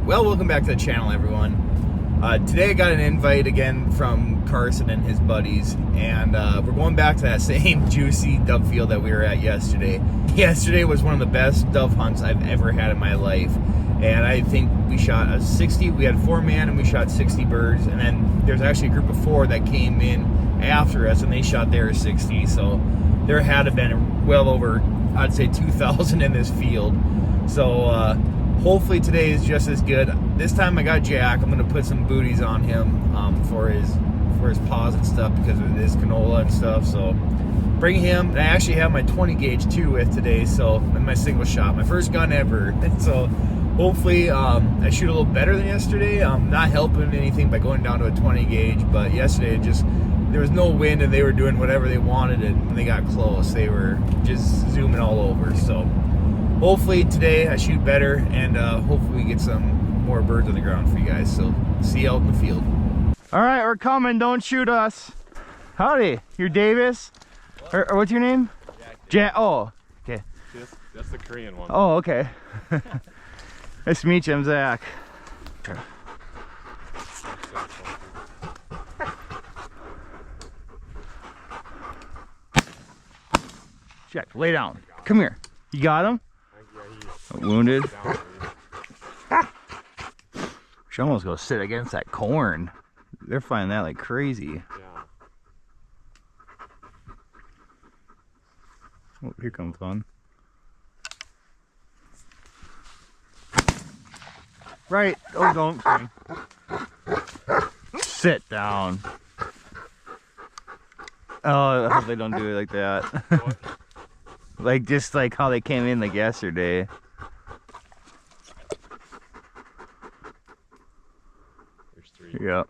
Well, welcome back to the channel, everyone. Today I got an invite again from Carson and his buddies, and we're going back to that same juicy dove field that we were at yesterday. Yesterday was one of the best dove hunts I've ever had in my life, and I think we shot a 60. We had 4 man and we shot 60 birds, and then there's actually a group of 4 that came in after us and they shot their 60. So there had to have been well over, I'd say, 2,000 in this field. So hopefully today is just as good. This time I got Jack. I'm gonna put some booties on him for his paws and stuff because of his canola and stuff. So bring him. And I actually have my 20 gauge too with today, so in my single shot, my first gun ever. So hopefully I shoot a little better than yesterday. I'm not helping anything by going down to a 20 gauge, but yesterday there was no wind and they were doing whatever they wanted, and when they got close they were just zooming all over. So hopefully today I shoot better, and hopefully we get some more birds on the ground for you guys. So see you out in the field. All right, we're coming. Don't shoot us. Howdy, you're Davis? Or what's your name? Jack. Oh, okay. That's the Korean one. Oh, okay. Nice to meet you. I'm Zach. Jack, lay down. Come here. You got him? Wounded. She almost go sit against that corn. They're finding that like crazy. Yeah. Oh, here comes one. Right. Oh, don't swing. Sit down. Oh, I hope they don't do it like that. Like just like how they came in like yesterday. There's 3. Yep.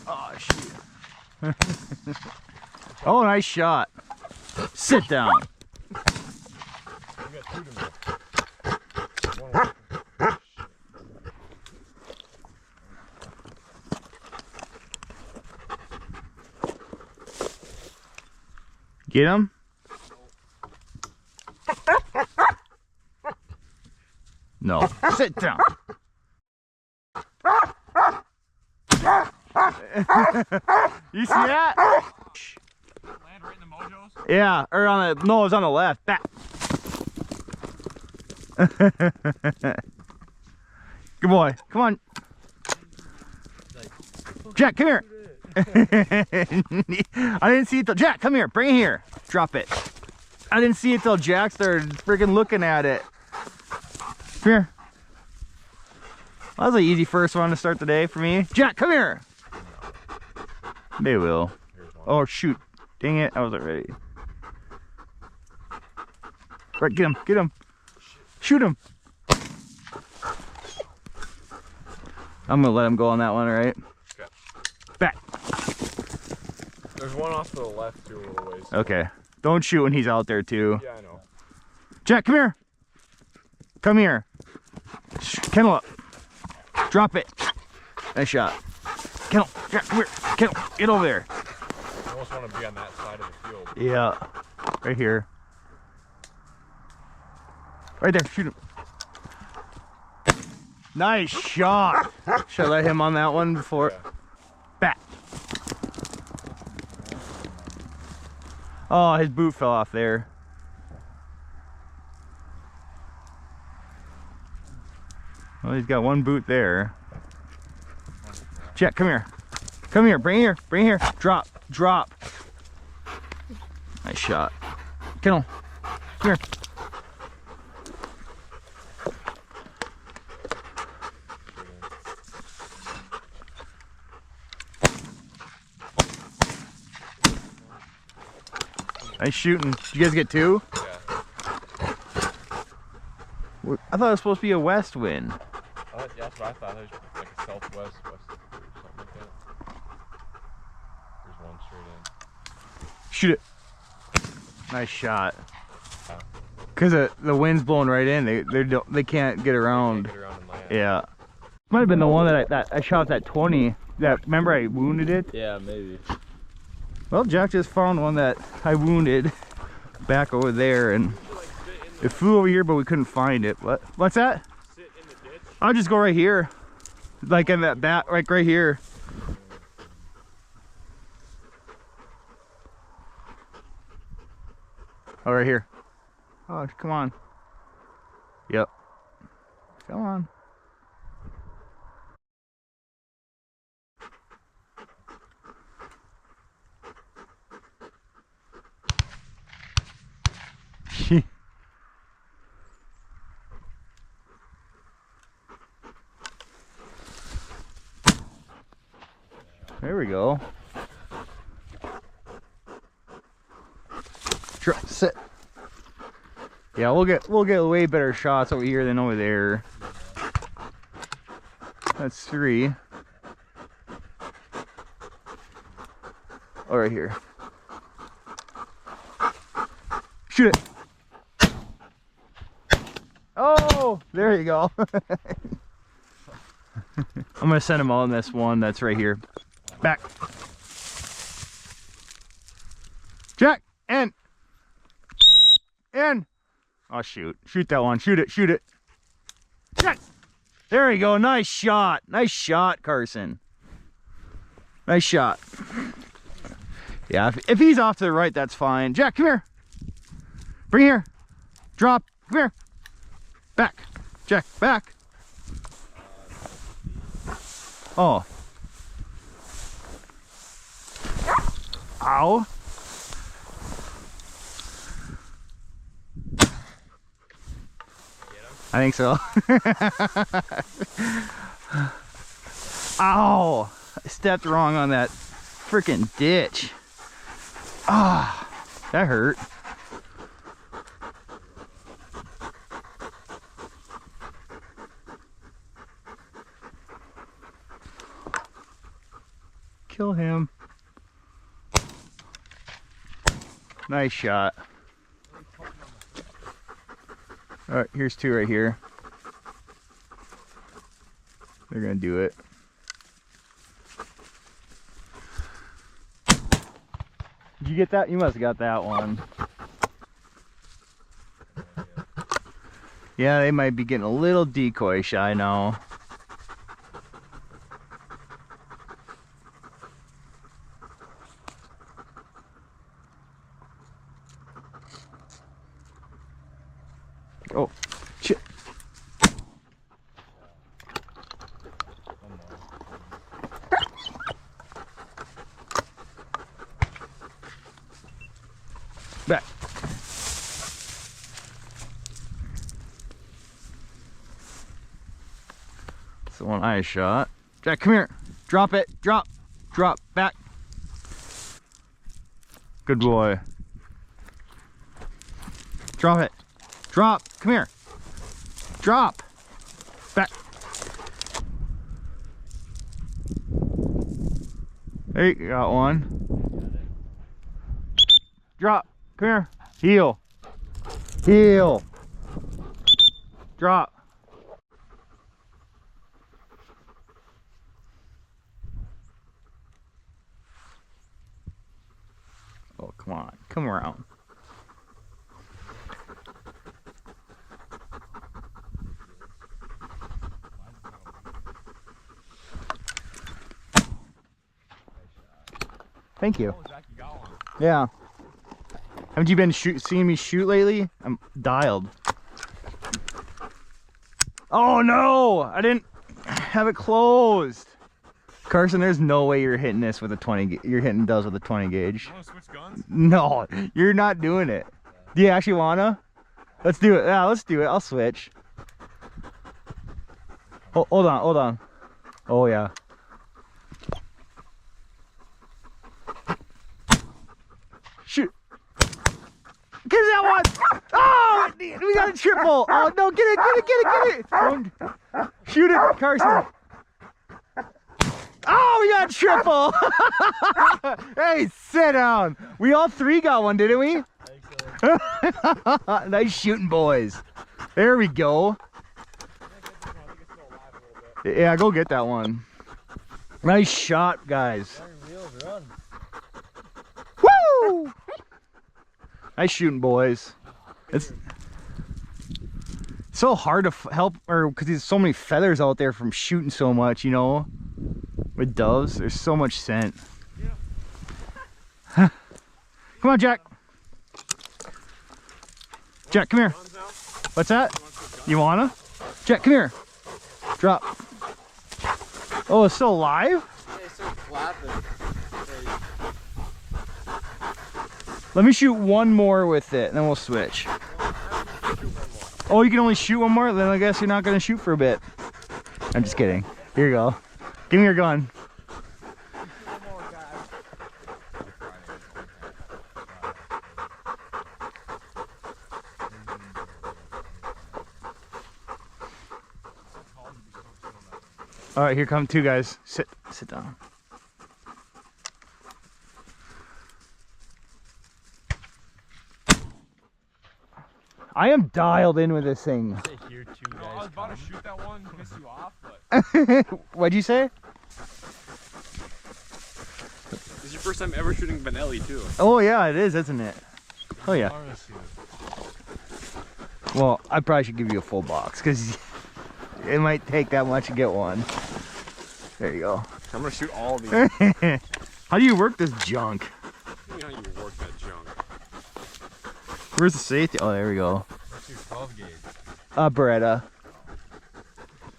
Oh shit. Oh, nice shot. Sit down. Get him? No. Sit down. You see that? Land right in the mojos? Yeah, or on the, no, it's on the left. Back. Good boy. Come on. Jack, come here. I didn't see it till Jack, come here, bring it here. Drop it. I didn't see it till Jack started freaking looking at it. Come here. Well, that was an easy first one to start the day for me. Jack, come here. They will. Oh shoot. Dang it, I wasn't ready. Right, get him, get him. Shoot him. I'm gonna let him go on that one, alright? Okay. Back. There's one off to the left too, a little ways. Okay. Don't shoot when he's out there too. Yeah, I know. Jack, come here. Come here. Kennel up. Drop it. Nice shot. Kennel, Jack, come here. Kennel, get over there. I almost want to be on that side of the field. Yeah. Right here. Right there, shoot him. Nice shot. Should I let him on that one before? Yeah. Back. Oh, his boot fell off there. Well, he's got one boot there. Jack, come here. Come here, bring it here, bring it here. Drop, drop. Nice shot. Kennel, come here. Nice shooting. Did you guys get 2? Yeah. I thought it was supposed to be a west wind. Yeah, that's what I thought. There's like a southwest, west, or something like that. There's one straight in. Shoot it. Nice shot. Because the wind's blowing right in, they can't get around. Get around and land. Yeah. Might have been the one that I shot that 20. That, remember I wounded it? Yeah, maybe. Well, Jack just found one that I wounded back over there, and It flew over here, but we couldn't find it. What's that? Sit in the ditch. I'll just go right here. Like in that bat, like right here. Oh, right here. Oh, come on. Yep. Come on. There we go. Sit. Yeah, we'll get way better shots over here than over there. That's 3. Oh, right here. Shoot it. Oh, there you go. I'm gonna send him on this one that's right here. Back. Jack, in. Oh, shoot. Shoot that one. Shoot it. Shoot it. Jack. There you go. Nice shot. Nice shot, Carson. Nice shot. Yeah, if he's off to the right, that's fine. Jack, come here. Bring here. Drop. Come here. Back. Jack, back. Oh. Ow. I think so. Ow. I stepped wrong on that freaking ditch. Ah, that hurt. Kill him. Nice shot. All right, here's 2 right here. They're gonna do it. Did you get that? You must have got that one. Yeah, they might be getting a little decoy shy now. Oh, shit. Back. That's the one I shot. Jack, come here. Drop it. Drop. Drop. Back. Good boy. Drop it. Drop. Come here. Drop. Back. There you got one. Drop. Come here. Heel. Heel. Drop. Oh, come on. Come around. Thank you. Yeah. Haven't you been seeing me shoot lately? I'm dialed. Oh no! I didn't have it closed. Carson, there's no way you're hitting this with a 20. You're hitting those with a 20 gauge. You want to switch guns? No, you're not doing it. Do you actually wanna? Let's do it. Yeah, let's do it. I'll switch. Oh, hold on, hold on. Oh yeah. Shoot. Get that one! Oh, we got a triple! Oh no, get it, get it, get it, get it! Don't shoot it, Carson. Oh, we got a triple! Hey, sit down. We all 3 got one, didn't we? Nice shooting, boys. There we go. Yeah, go get that one. Nice shot, guys. Woo! Nice shooting, boys. So hard to help, or because there's so many feathers out there from shooting so much, you know. With doves, there's so much scent. Yeah. Come on, Jack. Jack, come here. What's that? You wanna? Jack, come here. Drop. Oh, it's still alive? Yeah, it's still flapping. Let me shoot one more with it, and then we'll switch. Oh, you can only shoot one more? Then I guess you're not gonna shoot for a bit. I'm just kidding. Here you go. Give me your gun. All right, here come two guys. Sit down. I am dialed in with this thing. Here two guys. I was about to shoot that one, piss you off, but What'd you say? This is your first time ever shooting Benelli too. Oh yeah, it is, isn't it? Oh yeah. Well, I probably should give you a full box because it might take that much to get one. There you go. I'm gonna shoot all of these. How do you work this junk? Tell me how you work that junk. Where's the safety? Oh, there we go. what's your 12 gauge? Beretta.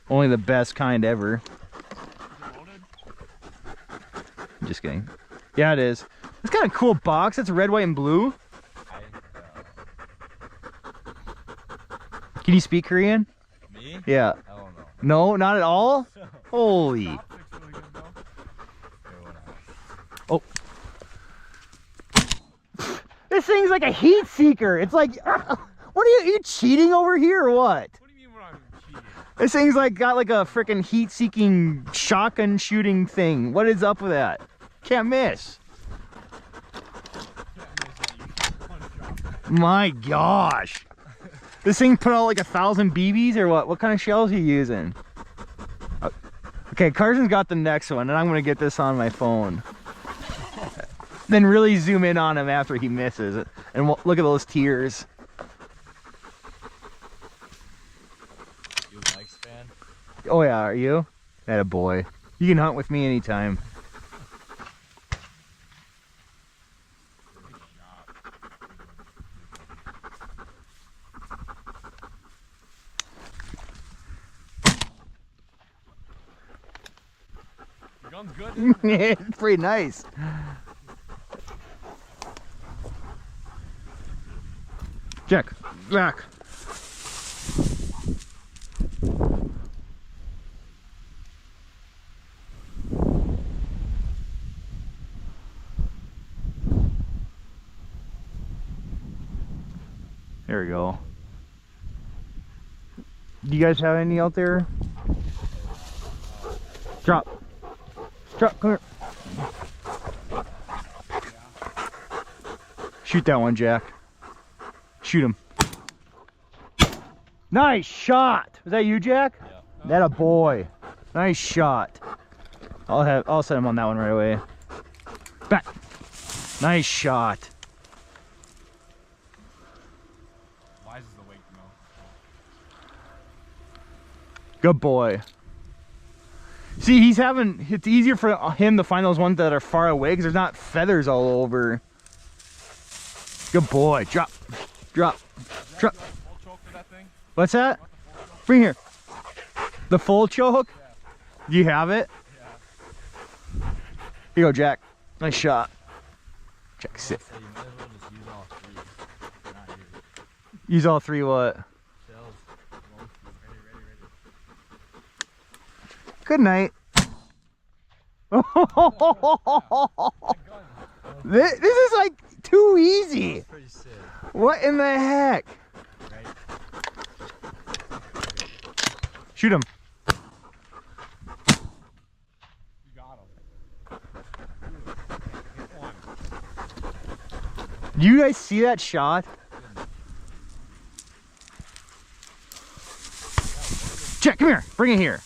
Only the best kind ever. Just kidding. Yeah, it is. It's got a cool box. It's red, white, and blue. Can you speak Korean? Me? Yeah. I don't know. No, not at all? Holy. Oh. This thing's like a heat seeker. It's like, what are you cheating over here or what? What do you mean when I'm cheating? This thing's like got like a freaking heat seeking shotgun shooting thing. What is up with that? Can't miss. My gosh. This thing put out like 1,000 BBs or what? What kind of shells are you using? Okay, Carson's got the next one, and I'm gonna get this on my phone. Then really zoom in on him after he misses it, and look at those tears. You Mike's fan? Oh yeah, are you? Atta boy. You can hunt with me anytime. Your gun's good, isn't it? It's pretty nice. Jack, Jack. There we go. Do you guys have any out there? Drop. Drop, come here. Shoot that one, Jack. Shoot him. Nice shot. Was that you, Jack? Yeah. That a boy. Nice shot. I'll set him on that one right away. Back. Nice shot. Wise is awake now. Good boy. See, it's easier for him to find those ones that are far away because there's not feathers all over. Good boy. Drop. Drop. Drop. Full choke for that thing? What's that? Bring here. The full choke? Yeah. Do you have it? Yeah. Here you go, Jack. Nice shot. Jack, sit. So you might as well just use all three. Not yours. Use all three what? Shells. Ready. Good night. This is like too easy. Pretty sick. What in the heck? Right? Shoot him. You got him. Hit one. Do you guys see that shot? Jack, come here. Bring it here.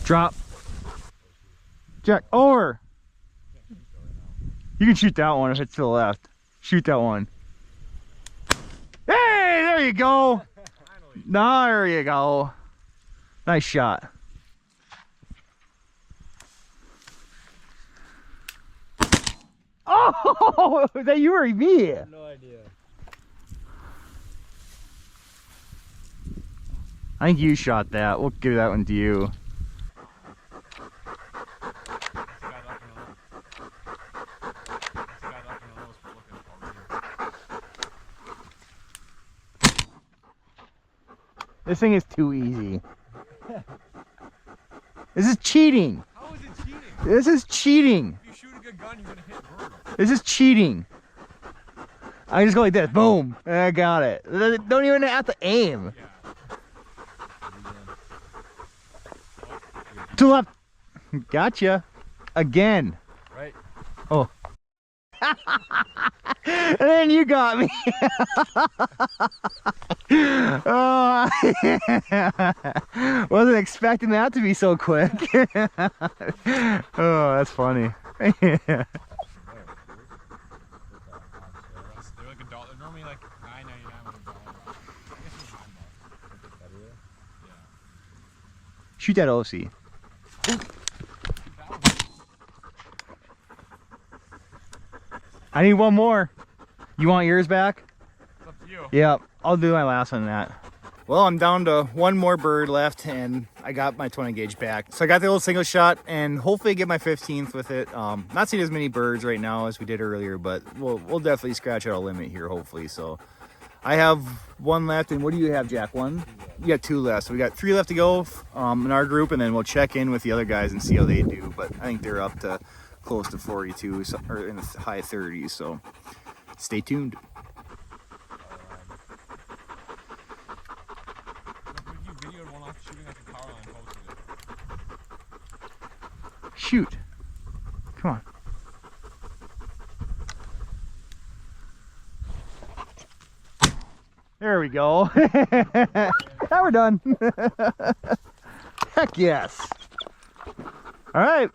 Drop. Jack, over. You can shoot that one if it's to the left. Shoot that one. Hey, there you go. There you go. Nice shot. Oh, is that you or me? No idea. I think you shot that. We'll give that one to you. This thing is too easy. This is cheating. How is it cheating? This is cheating. If you shoot a good gun, you're gonna hit birds. This is cheating. I just go like this. Boom. And I got it. Don't even have to aim. To the left. Gotcha. Again. Right. Oh. And then you got me. Oh, wasn't expecting that to be so quick. Oh, that's funny. They're like $1. They're normally like $9.99 with $1. I guess it's $9. Yeah. Shoot that OC. I need one more. You want yours back? It's up to you. Yep, I'll do my last on that. Well, I'm down to one more bird left and I got my 20 gauge back. So I got the old single shot and hopefully get my 15th with it. Not seeing as many birds right now as we did earlier, but we'll definitely scratch out a limit here hopefully. So I have one left, and what do you have, Jack? One? You got two left. So we got 3 left to go in our group, and then we'll check in with the other guys and see how they do. But I think they're up to close to 42 or in the high 30s, so stay tuned. You videoed one off shooting at the power line and posted it. Shoot. Come on. There we go. Now we're done. Heck yes. All right.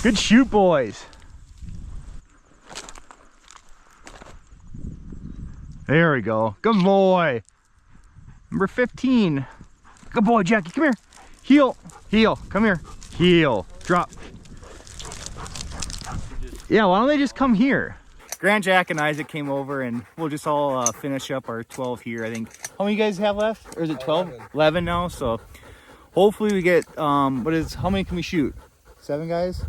Good shoot, boys. There we go. Good boy. Number 15. Good boy, Jackie. Come here. Heel. Heel. Come here. Heel. Drop. Yeah, why don't they just come here? Grant, Jack, and Isaac came over, and we'll just all finish up our 12 here, I think. How many you guys have left? Or is it 12? 11 now, so hopefully we get, how many can we shoot? 7 guys?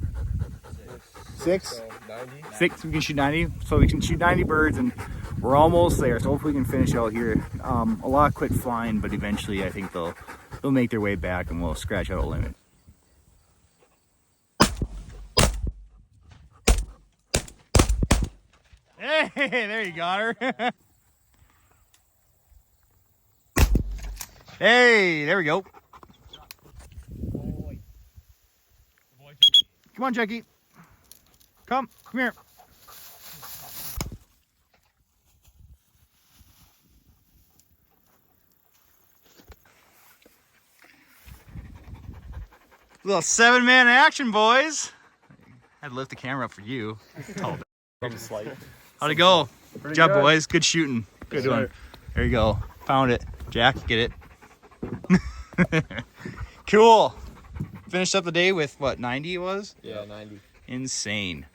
6? So 90. 6, we can shoot 90. So we can shoot 90 birds, and we're almost there. So hopefully we can finish out here. A lot quit flying, but eventually I think they'll make their way back, and we'll scratch out a limit. Hey, there you got her. Hey, there we go. Come on, Jackie. Come here. Little 7-man action, boys. I had to lift the camera up for you. How'd it go? Good job, boys. Good shooting. Good one. There you go. Found it. Jack, get it. Cool. Finished up the day with what, 90 it was? Yeah, 90. Insane.